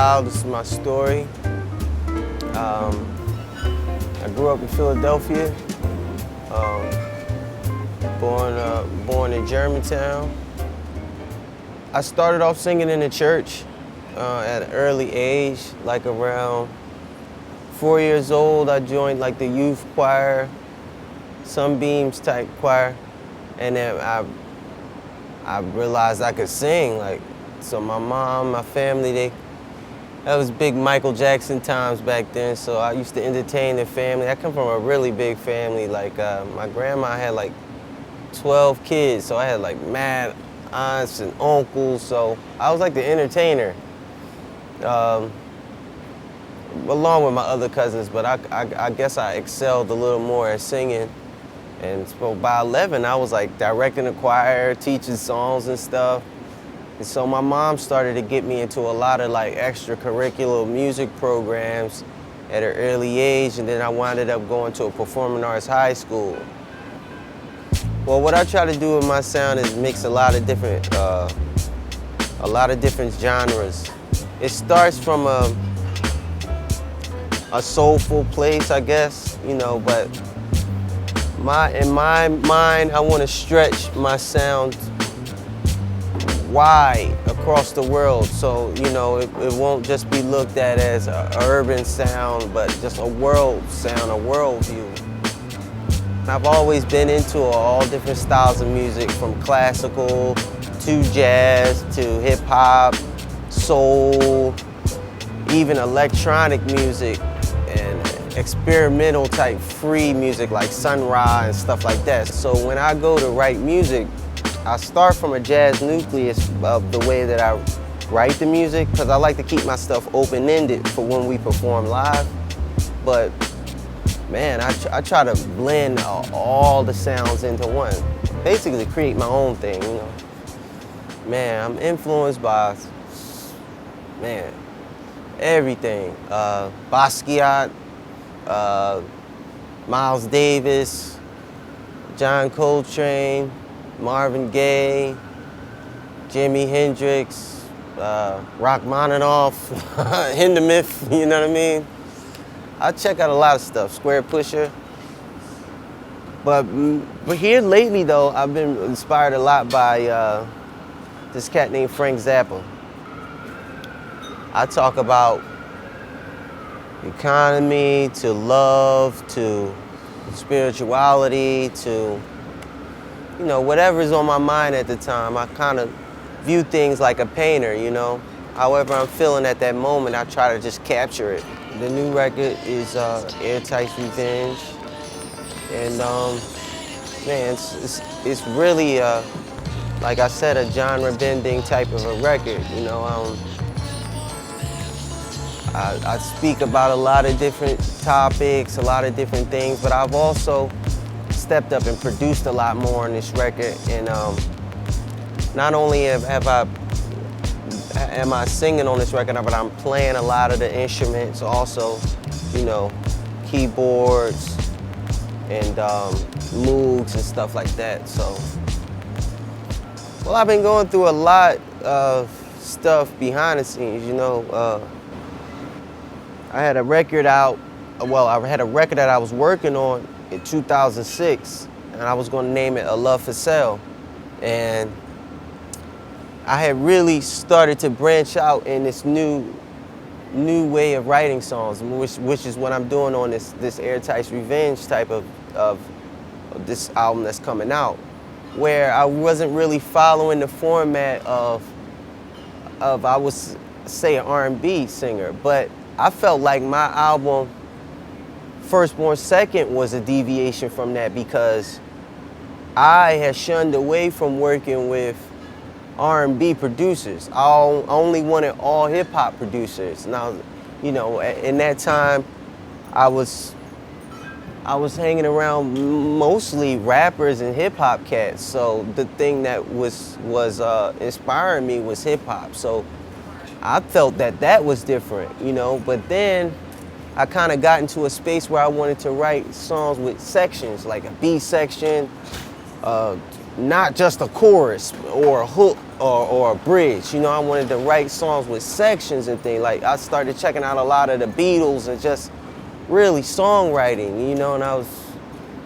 Bilal. This is my story. I grew up in Philadelphia, born in Germantown. I started off singing in the church at an early age, like around 4 years old. I joined like the youth choir, Sunbeams type choir, and then I realized I could sing. So my mom, my family, that was big Michael Jackson times back then, so I used to entertain the family. I come from a really big family. My grandma had like 12 kids, so I had like mad aunts and uncles, so I was like the entertainer, along with my other cousins, but I guess I excelled a little more at singing. And so by 11, I was like directing the choir, teaching songs and stuff. And so my mom started to get me into a lot of like extracurricular music programs at an early age, and then I wound up going to a performing arts high school. Well, what I try to do with my sound is mix a lot of different genres. It starts from a soulful place, I guess, but in my mind, I want to stretch my sound wide across the world, so it won't just be looked at as an urban sound, but just a world sound, a world view. I've always been into all different styles of music, from classical to jazz to hip hop, soul, even electronic music and experimental type free music like Sun Ra and stuff like that. So when I go to write music, I start from a jazz nucleus of the way that I write the music, because I like to keep my stuff open-ended for when we perform live. But man, I try to blend all the sounds into one. Basically create my own thing, Man, I'm influenced by, everything. Basquiat, Miles Davis, John Coltrane, Marvin Gaye, Jimi Hendrix, Rachmaninoff, Hindemith, you know what I mean? I check out a lot of stuff, Square Pusher. But here lately though, I've been inspired a lot by this cat named Frank Zappa. I talk about economy, to love, to spirituality, to whatever's on my mind at the time. I kind of view things like a painter, However I'm feeling at that moment, I try to just capture it. The new record is Airtight's Revenge. And man, it's really, like I said, a genre-bending type of a record, I speak about a lot of different topics, a lot of different things, but I've also stepped up and produced a lot more on this record. And not only am I singing on this record, but I'm playing a lot of the instruments also, keyboards and Moogs and stuff like that. So, well, I've been going through a lot of stuff behind the scenes, I had a record out, I had a record that I was working on in 2006, and I was going to name it A Love for Sale. And I had really started to branch out in this new way of writing songs, which is what I'm doing on this Airtight's Revenge type of this album that's coming out, where I wasn't really following the format of I would say an R&B singer, but I felt like my album, Firstborn Second, was a deviation from that, because I had shunned away from working with R&B producers. I only wanted all hip-hop producers. Now, in that time, I was hanging around mostly rappers and hip-hop cats. So the thing that was inspiring me was hip-hop. So I felt that was different, But then I kind of got into a space where I wanted to write songs with sections, like a B section, not just a chorus or a hook or a bridge. You know, I wanted to write songs with sections and things. Like, I started checking out a lot of the Beatles and just really songwriting, you know, and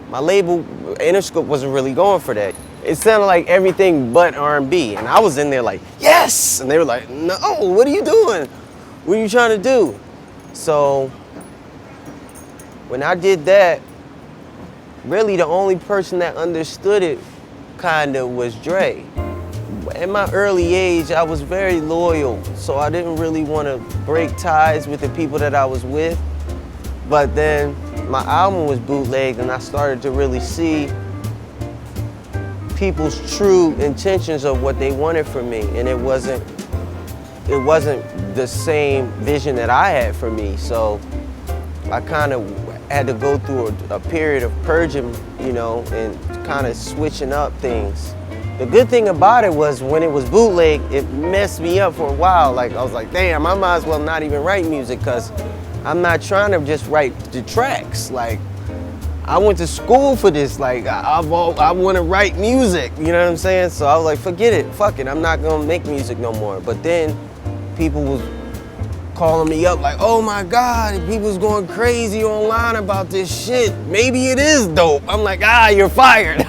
my label, Interscope, wasn't really going for that. It sounded like everything but R&B, and I was in there like, yes! And they were like, no, what are you doing? What are you trying to do? So when I did that, really the only person that understood it kind of was Dre. At my early age, I was very loyal, so I didn't really want to break ties with the people that I was with. But then my album was bootlegged, and I started to really see people's true intentions of what they wanted from me, and it wasn't the same vision that I had for me. So I kind of had to go through a period of purging, you know, and kind of switching up things. The good thing about it was when it was bootleg, it messed me up for a while. Like, I was like, damn, I might as well not even write music, because I'm not trying to just write the tracks. Like, I went to school for this. Like, I want to write music, you know what I'm saying? So I was like, forget it, fuck it, I'm not gonna make music no more. But then people was calling me up like, oh my God, people's going crazy online about this shit. Maybe it is dope. I'm like, you're fired.